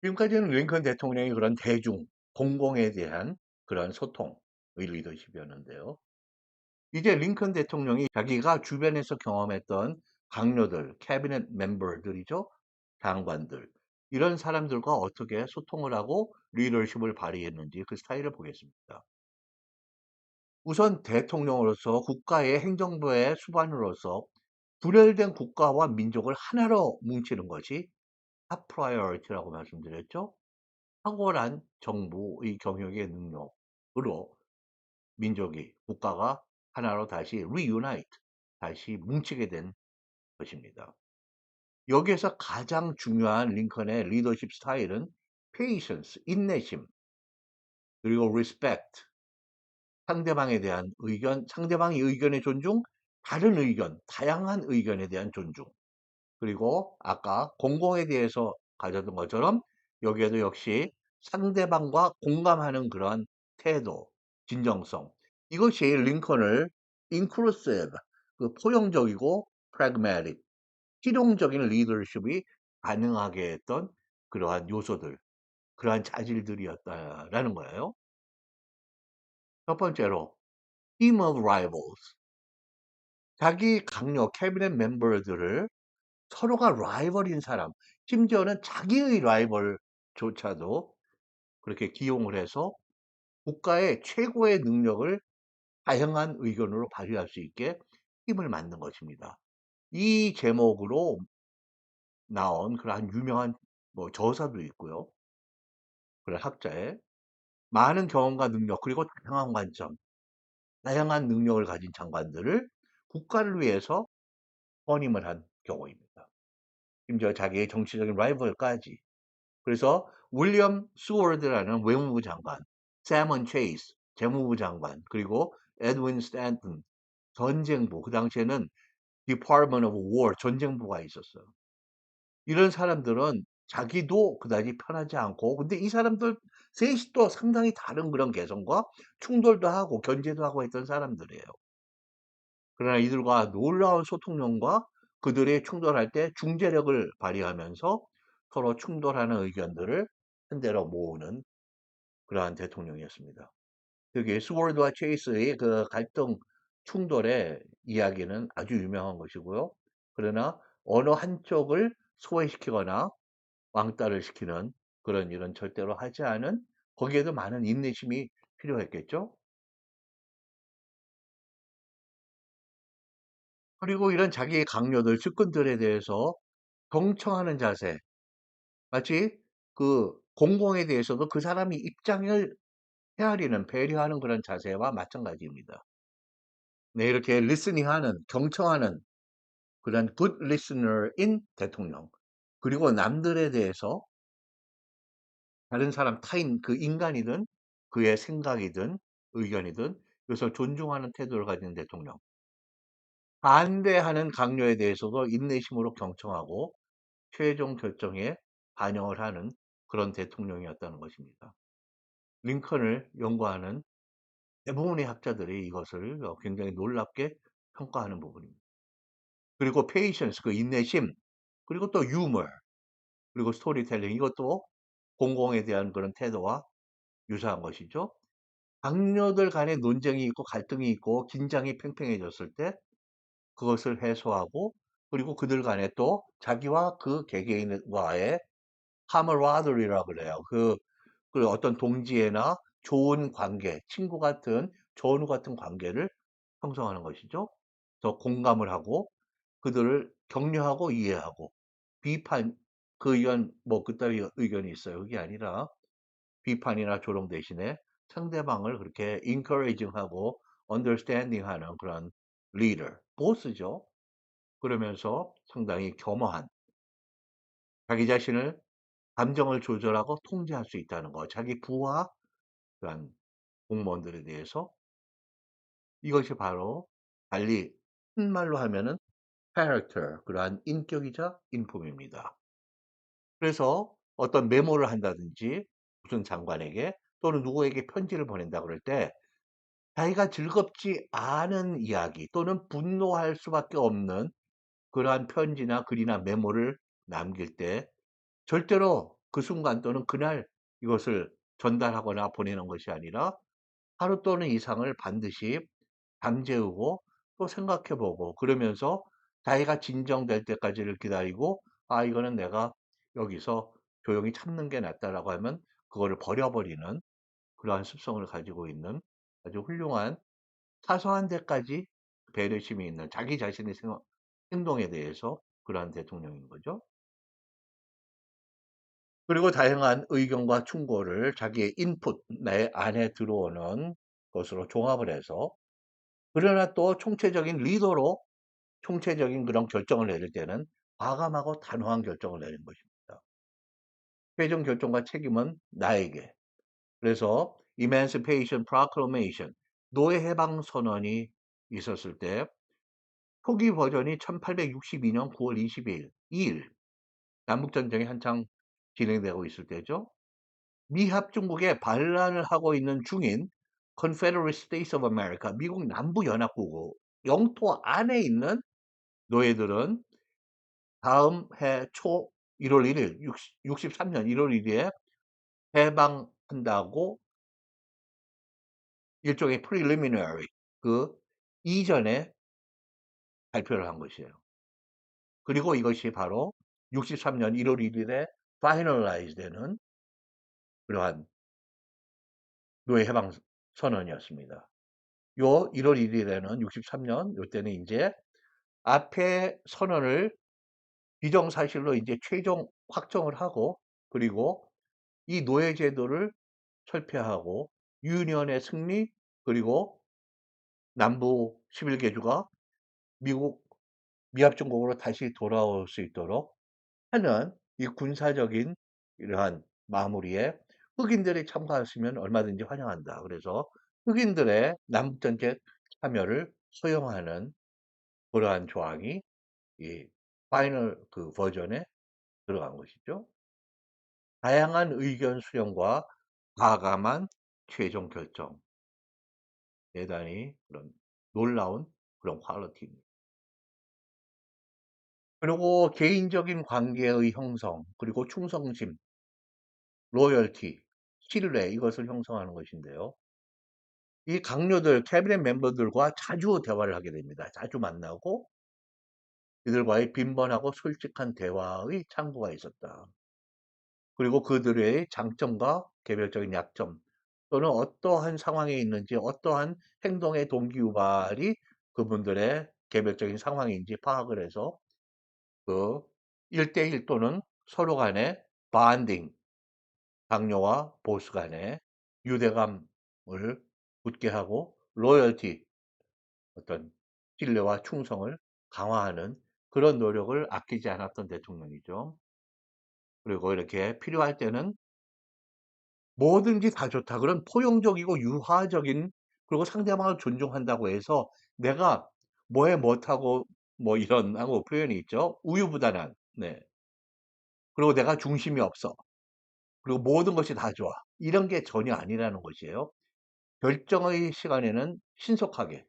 지금까지는 링컨 대통령이 그런 대중, 공공에 대한 그런 소통의 리더십이었는데요. 이제 링컨 대통령이 자기가 주변에서 경험했던 강요들, 캐비넷 멤버들이죠. 장관들. 이런 사람들과 어떻게 소통을 하고 리더십을 발휘했는지 그 스타일을 보겠습니다. 우선 대통령으로서 국가의 행정부의 수반으로서 분열된 국가와 민족을 하나로 뭉치는 것이 탑 프라이어리티라고 말씀드렸죠. 탁월한 정부의 경영의 능력으로 민족이 국가가 하나로 다시 reunite 다시 뭉치게 된 것입니다. 여기에서 가장 중요한 링컨의 리더십 스타일은 patience, 인내심, 그리고 respect, 상대방에 대한 의견, 상대방의 의견의 존중, 다른 의견, 다양한 의견에 대한 존중, 그리고 아까 공공에 대해서 가졌던 것처럼 여기에도 역시 상대방과 공감하는 그런 태도, 진정성. 이것이 링컨을 inclusive, 그 포용적이고 pragmatic, 실용적인 리더십이 가능하게 했던 그러한 요소들, 그러한 자질들이었다라는 거예요. 첫 번째로, team of rivals. 자기 강요 캐비넷 멤버들을 서로가 라이벌인 사람, 심지어는 자기의 라이벌조차도 그렇게 기용을 해서 국가의 최고의 능력을 다양한 의견으로 발휘할 수 있게 힘을 만든 것입니다. 이 제목으로 나온 그러한 유명한 뭐 저서도 있고요. 그런 학자의 많은 경험과 능력 그리고 다양한 관점, 다양한 능력을 가진 장관들을 국가를 위해서 선임을 한 경우입니다. 심지어 자기의 정치적인 라이벌까지. 그래서 윌리엄 수워드라는 외무부 장관, 세먼 체이스 재무부 장관, 그리고 에드윈 스탠튼 전쟁부, 그 당시에는 Department of War 전쟁부가 있었어요. 이런 사람들은 자기도 그다지 편하지 않고, 근데 이 사람들 셋이 또 상당히 다른 그런 개성과 충돌도 하고 견제도 하고 했던 사람들이에요. 그러나 이들과 놀라운 소통력과 그들이 충돌할 때 중재력을 발휘하면서 서로 충돌하는 의견들을 한데로 모으는 그러한 대통령이었습니다. 여기 스워드와 체이스의 그 갈등 충돌의 이야기는 아주 유명한 것이고요. 그러나 어느 한쪽을 소외시키거나 왕따를 시키는 그런 일은 절대로 하지 않은, 거기에도 많은 인내심이 필요했겠죠. 그리고 이런 자기의 강요들, 측근들에 대해서 경청하는 자세, 마치 그 공공에 대해서도 그 사람이 입장을 헤아리는, 배려하는 그런 자세와 마찬가지입니다. 네, 이렇게 리스닝하는, 경청하는 그런 good listener인 대통령. 그리고 남들에 대해서 다른 사람, 타인, 그 인간이든 그의 생각이든 의견이든 이것을 존중하는 태도를 가진 대통령. 반대하는 강요에 대해서도 인내심으로 경청하고 최종 결정에 반영을 하는 그런 대통령이었다는 것입니다. 링컨을 연구하는 대부분의 학자들이 이것을 굉장히 놀랍게 평가하는 부분입니다. 그리고 patience, 그 인내심, 그리고 또 유머, 그리고 스토리텔링, 이것도 공공에 대한 그런 태도와 유사한 것이죠. 당뇨들 간의 논쟁이 있고 갈등이 있고 긴장이 팽팽해졌을 때 그것을 해소하고, 그리고 그들 간에 또 자기와 그 개개인과의 카머라드리라고 그래요. 그 어떤 동지애나 좋은 관계, 친구 같은, 전우 같은 관계를 형성하는 것이죠. 더 공감을 하고 그들을 격려하고 이해하고, 비판, 그 의견 뭐 그따위 의견이 있어요. 그게 아니라 비판이나 조롱 대신에 상대방을 그렇게 encouraging하고 understanding하는 그런 리더, 보스죠. 그러면서 상당히 겸허한, 자기 자신을 감정을 조절하고 통제할 수 있다는 거, 자기 부하 그런 공무원들에 대해서. 이것이 바로 달리 한 말로 하면은 character, 그러한 인격이자 인품입니다. 그래서 어떤 메모를 한다든지 무슨 장관에게 또는 누구에게 편지를 보낸다 그럴 때 자기가 즐겁지 않은 이야기 또는 분노할 수밖에 없는 그러한 편지나 글이나 메모를 남길 때 절대로 그 순간 또는 그날 이것을 전달하거나 보내는 것이 아니라 하루 또는 이상을 반드시 잠재우고 또 생각해 보고 그러면서 자기가 진정될 때까지를 기다리고 '아 이거는 내가 여기서 조용히 참는 게 낫다.'라고 하면 그거를 버려버리는 그러한 습성을 가지고 있는 아주 훌륭한 사소한 데까지 배려심이 있는 자기 자신의 행동에 대해서 그러한 대통령인 거죠. 그리고 다양한 의견과 충고를 자기의 인풋, 내 안에 들어오는 것으로 종합을 해서 그러나 또 총체적인 리더로 총체적인 그런 결정을 내릴 때는 과감하고 단호한 결정을 내린 것입니다. 최종 결정과 책임은 나에게. 그래서 Emancipation Proclamation, 노예 해방 선언이 있었을 때 초기 버전이 1862년 9월 22일, 2일 남북전쟁이 한창 진행되고 있을 때죠. 미합중국에 반란을 하고 있는 중인 Confederate States of America, 미국 남부연합국 영토 안에 있는 노예들은 다음 해 초 1월 1일, 63년 1월 1일에 해방한다고 일종의 preliminary, 그 이전에 발표를 한 것이에요. 그리고 이것이 바로 63년 1월 1일에 finalize 되는 그러한 노예 해방 선언이었습니다. 요 1월 1일에는 63년 요때는 이제 앞에 선언을 비정사실로 이제 최종 확정을 하고 그리고 이 노예 제도를 철폐하고 유니언의 승리 그리고 남부 11개주가 미국 미합중국으로 다시 돌아올 수 있도록 하는 이 군사적인 이러한 마무리에 흑인들이 참가했으면 얼마든지 환영한다. 그래서 흑인들의 남북전쟁 참여를 허용하는 그러한 조항이 이 파이널 그 버전에 들어간 것이죠. 다양한 의견 수렴과 과감한 최종 결정. 대단히 그런 놀라운 그런 퀄리티입니다. 그리고 개인적인 관계의 형성, 그리고 충성심, 로열티, 신뢰 이것을 형성하는 것인데요. 이 강요들, 캐비넷 멤버들과 자주 대화를 하게 됩니다. 자주 만나고 이들과의 빈번하고 솔직한 대화의 창구가 있었다. 그리고 그들의 장점과 개별적인 약점 또는 어떠한 상황에 있는지 어떠한 행동의 동기유발이 그분들의 개별적인 상황인지 파악을 해서 그 1대1 또는 서로 간의 반딩, 강요와 보스 간의 유대감을 붙게 하고 로열티, 어떤 신뢰와 충성을 강화하는 그런 노력을 아끼지 않았던 대통령이죠. 그리고 이렇게 필요할 때는 뭐든지 다 좋다. 그런 포용적이고 유화적인 그리고 상대방을 존중한다고 해서 내가 뭐해 못하고 뭐 이런 하고 표현이 있죠. 우유부단한. 네. 그리고 내가 중심이 없어. 그리고 모든 것이 다 좋아. 이런 게 전혀 아니라는 것이에요. 결정의 시간에는 신속하게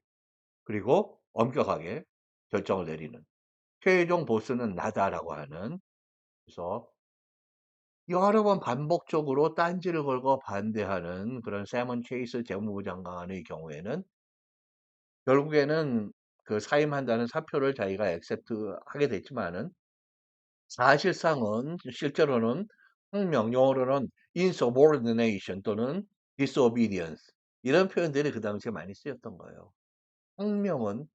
그리고 엄격하게 결정을 내리는 최종 보스는 나다라고 하는 그래서 여러 번 반복적으로 딴지를 걸고 반대하는 그런 세먼 체이스 재무부 장관의 경우에는 결국에는 그 사임한다는 사표를 자기가 액셉트 하게 됐지만은 사실상은 실제로는 항명 영어로는 insubordination 또는 disobedience 이런 표현들이 그 당시에 많이 쓰였던 거예요. 항명은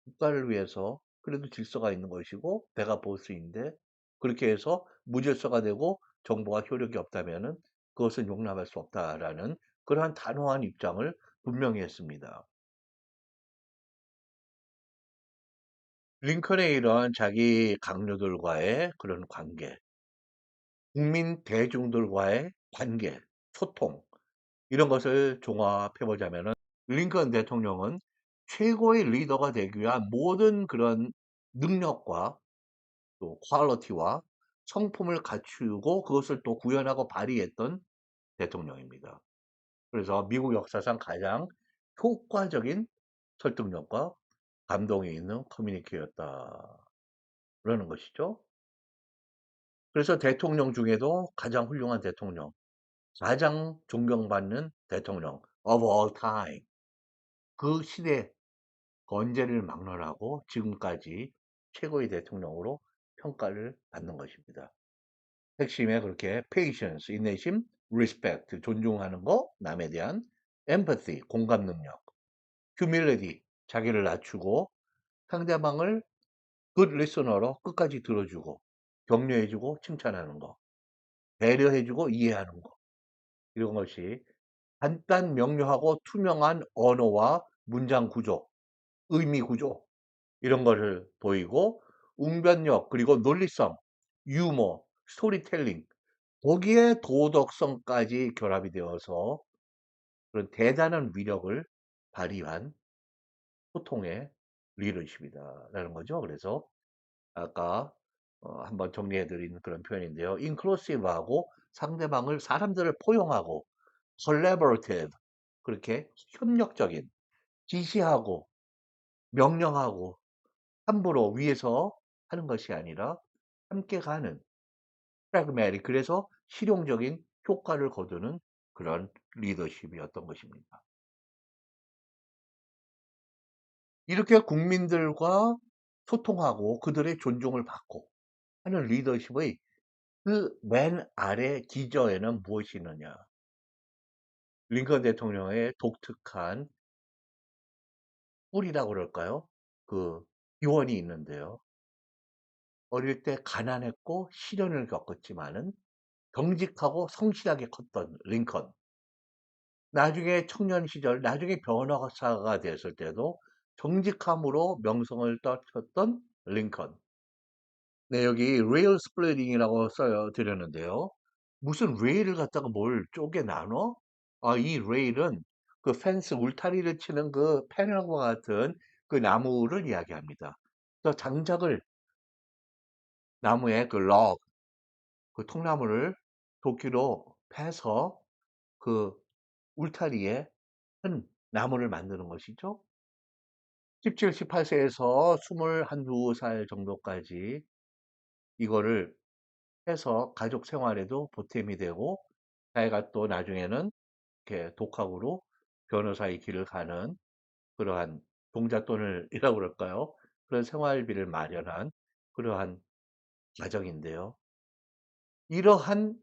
국가를 위해서 그래도 질서가 있는 것이고 내가 보스인데 그렇게 해서 무질서가 되고 정보가 효력이 없다면은 그것은 용납할 수 없다라는 그러한 단호한 입장을 분명히 했습니다. 링컨의 이러한 자기 강요들과의 그런 관계, 국민 대중들과의 관계, 소통 이런 것을 종합해 보자면은 링컨 대통령은 최고의 리더가 되기 위한 모든 그런 능력과 또 퀄리티와 성품을 갖추고 그것을 또 구현하고 발휘했던 대통령입니다. 그래서 미국 역사상 가장 효과적인 설득력과 감동이 있는 커뮤니케이였다라는 것이죠. 그래서 대통령 중에도 가장 훌륭한 대통령, 가장 존경받는 대통령 of all time. 그 시대 건재를 막론하고 지금까지 최고의 대통령으로 평가를 받는 것입니다. 핵심에 그렇게 patience, 인내심, respect, 존중하는 거, 남에 대한 empathy, 공감 능력, humility, 자기를 낮추고 상대방을 good listener로 끝까지 들어주고 격려해주고 칭찬하는 거, 배려해주고 이해하는 거, 이런 것이 간단 명료하고 투명한 언어와 문장 구조, 의미 구조, 이런 거를 보이고 웅변력 그리고 논리성, 유머, 스토리텔링, 거기에 도덕성까지 결합이 되어서 그런 대단한 위력을 발휘한 소통의 리더십이다라는 거죠. 그래서 아까 한번 정리해 드린 그런 표현인데요. inclusive하고 상대방을 사람들을 포용하고 collaborative 그렇게 협력적인 지시하고 명령하고 함부로 위에서 하는 것이 아니라 함께 가는 pragmatic 그래서 실용적인 효과를 거두는 그런 리더십이었던 것입니다. 이렇게 국민들과 소통하고 그들의 존중을 받고 하는 리더십의 그 맨 아래 기저에는 무엇이 있느냐? 링컨 대통령의 독특한 꿀이라고 그럴까요? 그 유언이 있는데요. 어릴 때 가난했고 시련을 겪었지만은 정직하고 성실하게 컸던 링컨. 나중에 청년 시절, 나중에 변호사가 됐을 때도 정직함으로 명성을 떨쳤던 링컨. 네, 여기 레일 스플리팅이라고 써요 드렸는데요. 무슨 레일을 갖다가 뭘 쪼개 나눠? 아, 이 레일은 그 펜스 울타리를 치는 그 패널과 같은 그 나무를 이야기합니다. 그 장작을 나무에 그 럭, 그 통나무를 도끼로 패서 그 울타리에 큰 나무를 만드는 것이죠. 17, 18세에서 21, 2살 정도까지 이거를 해서 가족 생활에도 보탬이 되고 자기가 또 나중에는 이렇게 독학으로 변호사의 길을 가는 그러한 동잣돈을 이라고 그럴까요? 그런 생활비를 마련한 그러한 가정인데요. 이러한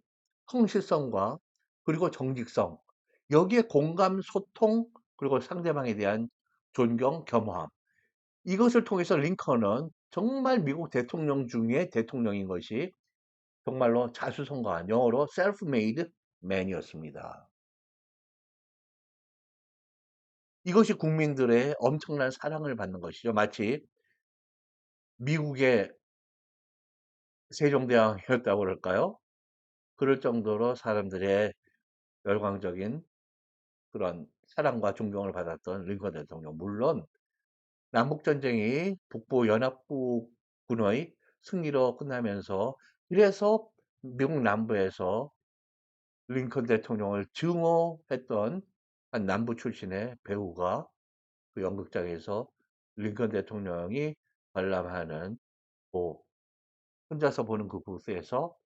성실성과 그리고 정직성, 여기에 공감, 소통, 그리고 상대방에 대한 존경, 겸허함. 이것을 통해서 링컨은 정말 미국 대통령 중에 대통령인 것이 정말로 자수성가한 영어로 self-made man이었습니다. 이것이 국민들의 엄청난 사랑을 받는 것이죠. 마치 미국의 세종대왕이었다고 그럴까요? 그럴 정도로 사람들의 열광적인 그런 사랑과 존경을 받았던 링컨 대통령. 물론 남북전쟁이 북부 연합군의 승리로 끝나면서 그래서 미국 남부에서 링컨 대통령을 증오했던 한 남부 출신의 배우가 그 연극장에서 링컨 대통령이 관람하는 뭐 혼자서 보는 그 부스에서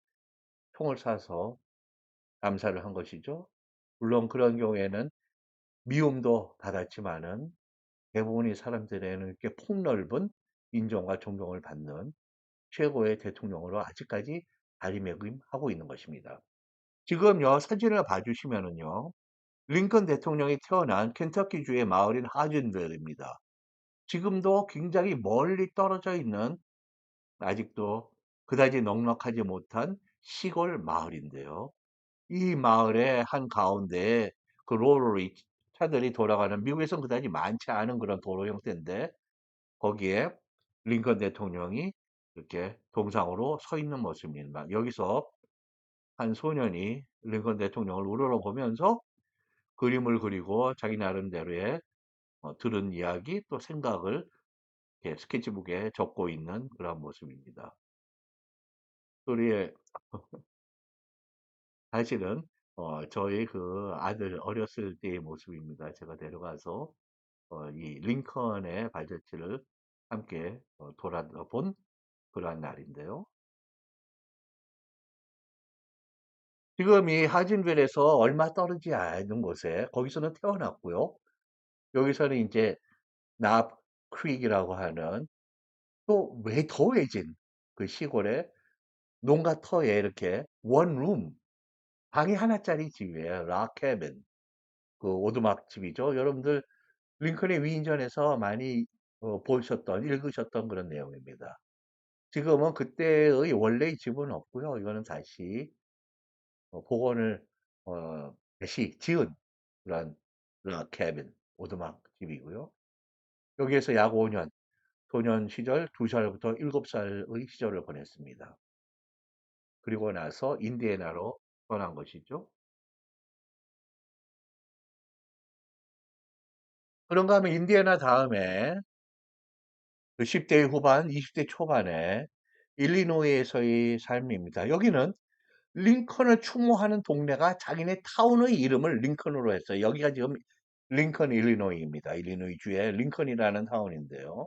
총을 쏴서 암살을 한 것이죠. 물론 그런 경우에는 미움도 받았지만은 대부분의 사람들에는 이렇게 폭넓은 인정과 존경을 받는 최고의 대통령으로 아직까지 자리매김하고 있는 것입니다. 지금요 사진을 봐주시면은요 링컨 대통령이 태어난 켄터키주의 마을인 하진벨입니다. 지금도 굉장히 멀리 떨어져 있는 아직도 그다지 넉넉하지 못한 시골 마을인데요. 이 마을의 한가운데에 그 로러리 차들이 돌아가는 미국에선 그다지 많지 않은 그런 도로 형태인데 거기에 링컨 대통령이 이렇게 동상으로 서 있는 모습입니다. 여기서 한 소년이 링컨 대통령을 우러러보면서 그림을 그리고 자기 나름대로의 들은 이야기 또 생각을 이렇게 스케치북에 적고 있는 그런 모습입니다. 우리의 사실은 저희 그 아들 어렸을 때의 모습입니다. 제가 데려가서 이 링컨의 발자취를 함께 돌아본 그러한 날인데요. 지금 이 하진벨에서 얼마 떨어지지 않은 곳에 거기서는 태어났고요. 여기서는 이제 납 크릭이라고 하는 또 왜 더 외진 그 시골에 농가 터에 이렇게 원룸 방이 하나짜리 집이에요. 락 캐빈. 그 오두막 집이죠. 여러분들 링컨의 위인전에서 많이 보셨던 읽으셨던 그런 내용입니다. 지금은 그때의 원래의 집은 없고요. 이거는 다시 복원을 다시 지은 그런 락 캐빈 오두막 집이고요. 여기에서 약 5년 소년 시절 2살부터 7살의 시절을 보냈습니다. 그리고 나서 인디애나로 떠난 것이죠. 그런가 하면 인디애나 다음에 그 10대 후반, 20대 초반에 일리노이에서의 삶입니다. 여기는 링컨을 추모하는 동네가 자기네 타운의 이름을 링컨으로 했어요. 여기가 지금 링컨 일리노이입니다. 일리노이 주의 링컨이라는 타운인데요.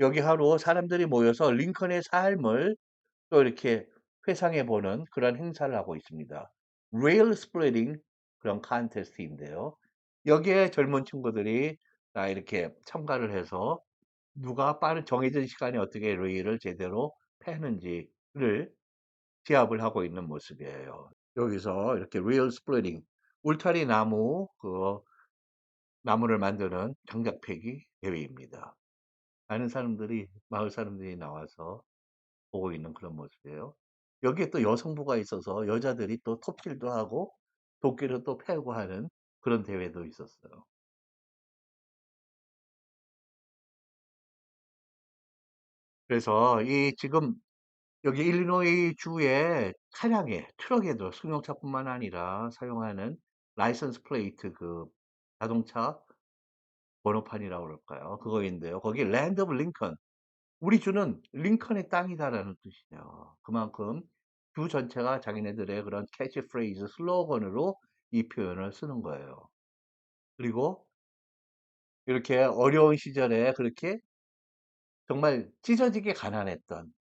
여기 하루 사람들이 모여서 링컨의 삶을 또 이렇게 회상해 보는 그런 행사를 하고 있습니다. 레일 스플리팅 그런 컨테스트인데요. 여기에 젊은 친구들이 다 이렇게 참가를 해서 누가 빠른 정해진 시간에 어떻게 레일을 제대로 패는지를 시합을 하고 있는 모습이에요. 여기서 이렇게 레일 스플리팅 울타리 나무 그 나무를 만드는 장작 패기 대회입니다. 많은 사람들이 마을 사람들이 나와서 보고 있는 그런 모습이에요. 여기에 또 여성부가 있어서 여자들이 또 톱질도 하고 도끼를 또 패고 하는 그런 대회도 있었어요. 그래서 이 지금 여기 일리노이 주의 차량에 트럭에도 승용차뿐만 아니라 사용하는 라이선스 플레이트 그 자동차 번호판이라고 그럴까요? 그거인데요. 거기 랜드 오브 링컨 우리 주는 링컨의 땅이다라는 뜻이죠. 그만큼 주 전체가 자기네들의 그런 캐치프레이즈 슬로건으로 이 표현을 쓰는 거예요. 그리고 이렇게 어려운 시절에 그렇게 정말 찢어지게 가난했던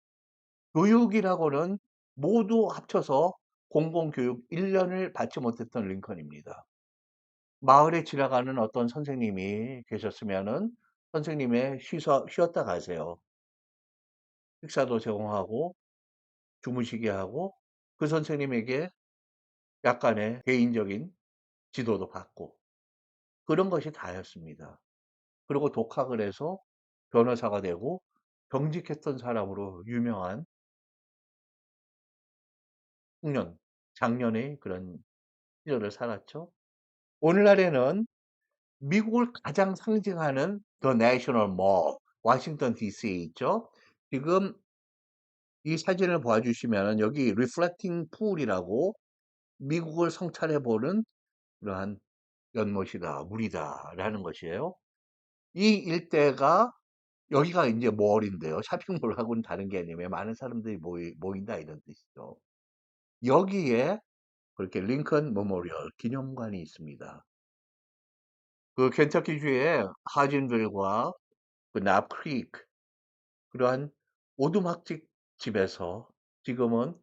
교육이라고는 모두 합쳐서 공공교육 1년을 받지 못했던 링컨입니다. 마을에 지나가는 어떤 선생님이 계셨으면은 선생님의 쉬었다 가세요. 식사도 제공하고 주무시게 하고 그 선생님에게 약간의 개인적인 지도도 받고 그런 것이 다였습니다. 그리고 독학을 해서 변호사가 되고 정직했던 사람으로 유명한 청년, 장년의 그런 시절을 살았죠. 오늘날에는 미국을 가장 상징하는 The National Mall, 워싱턴 DC에 있죠. 지금 이 사진을 봐주시면 여기 Reflecting Pool이라고 미국을 성찰해보는 그러한 연못이다, 물이다라는 것이에요. 이 일대가 여기가 이제 몰인데요. 쇼핑몰하고는 다른 개념이에요. 많은 사람들이 모인다 이런 뜻이죠. 여기에 그렇게 링컨 메모리얼 기념관이 있습니다. 그 켄터키주의 하진빌과 그 납크릭 그러한 오두막집 집에서 지금은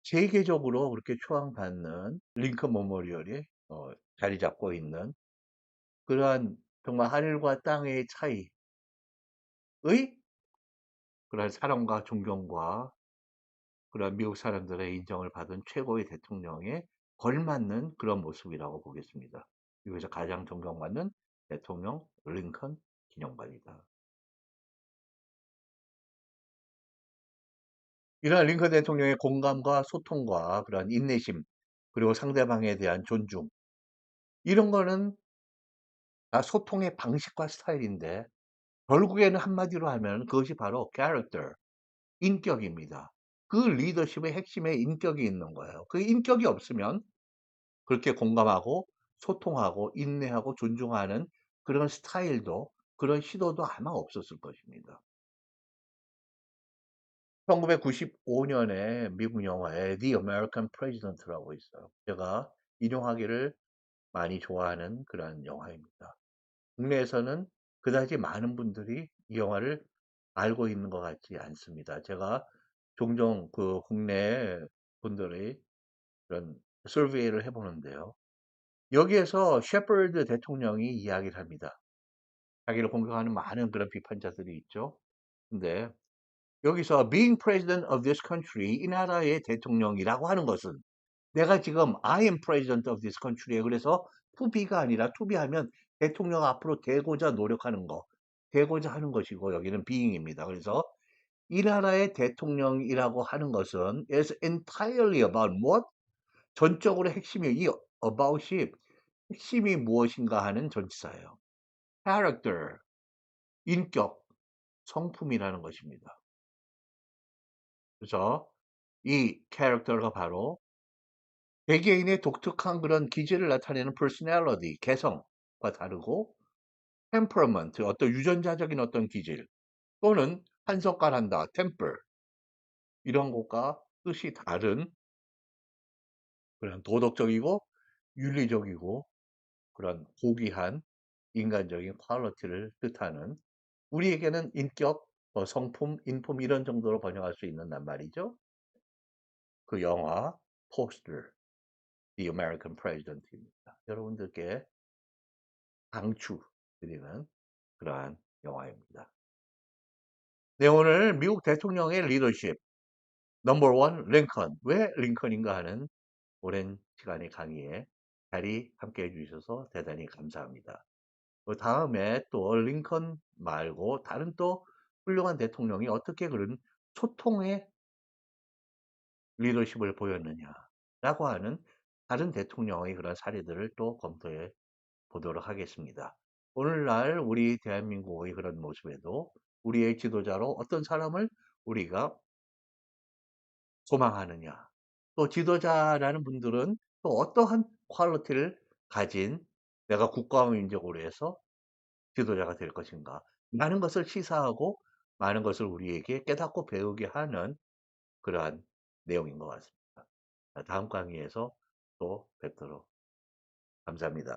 세계적으로 그렇게 초항받는 링컨 메모리얼이 자리 잡고 있는 그러한 정말 하늘과 땅의 차이의 그러한 사랑과 존경과 그런 미국 사람들의 인정을 받은 최고의 대통령에 걸맞는 그런 모습이라고 보겠습니다. 미국에서 가장 존경받는 대통령 링컨 기념관이다. 이러한 링컨 대통령의 공감과 소통과 그런 인내심 그리고 상대방에 대한 존중 이런 거는 다 소통의 방식과 스타일인데 결국에는 한마디로 하면 그것이 바로 character, 인격입니다. 그 리더십의 핵심에 인격이 있는 거예요. 그 인격이 없으면 그렇게 공감하고 소통하고 인내하고 존중하는 그런 스타일도 그런 시도도 아마 없었을 것입니다. 1995년에 미국 영화에 The American President라고 있어요. 제가 인용하기를 많이 좋아하는 그런 영화입니다. 국내에서는 그다지 많은 분들이 이 영화를 알고 있는 것 같지 않습니다. 제가 종종 그 국내 분들의 그런 서베이를 해 보는데요. 여기에서 셰퍼드 대통령이 이야기를 합니다. 자기를 공격하는 많은 그런 비판자들이 있죠. 근데 여기서 being president of this country, 이 나라의 대통령이라고 하는 것은 내가 지금 I am president of this country에 그래서 to be가 아니라 to be 하면 대통령 앞으로 되고자 노력하는 거, 되고자 하는 것이고 여기는 being입니다. 그래서 이 나라의 대통령이라고 하는 것은 is entirely about what? 전적으로 핵심이 이 about이 핵심이 무엇인가 하는 전치사예요. character, 인격, 성품이라는 것입니다. 그래서 이 character가 바로 개개인의 독특한 그런 기질을 나타내는 personality, 개성과 다르고 temperament, 어떤 유전자적인 어떤 기질 또는 한성깔한다, temper 이런 것과 뜻이 다른 그런 도덕적이고 윤리적이고 그런 고귀한 인간적인 퀄리티를 뜻하는 우리에게는 인격, 성품, 인품 이런 정도로 번역할 수 있는 말이죠. 그 영화 포스터, The American President입니다. 여러분들께 강추드리는 그러한 영화입니다. 네, 오늘 미국 대통령의 리더십 넘버 원 링컨 왜 링컨인가 하는 오랜 시간의 강의에 자리 함께 해주셔서 대단히 감사합니다. 그 다음에 또 링컨 말고 다른 또 훌륭한 대통령이 어떻게 그런 소통의 리더십을 보였느냐라고 하는 다른 대통령의 그런 사례들을 또 검토해 보도록 하겠습니다. 오늘날 우리 대한민국의 그런 모습에도 우리의 지도자로 어떤 사람을 우리가 소망하느냐, 또 지도자라는 분들은 또 어떠한 퀄리티를 가진 내가 국가와 민족으로 해서 지도자가 될 것인가. 많은 것을 시사하고 많은 것을 우리에게 깨닫고 배우게 하는 그러한 내용인 것 같습니다. 다음 강의에서 또 뵙도록 감사합니다.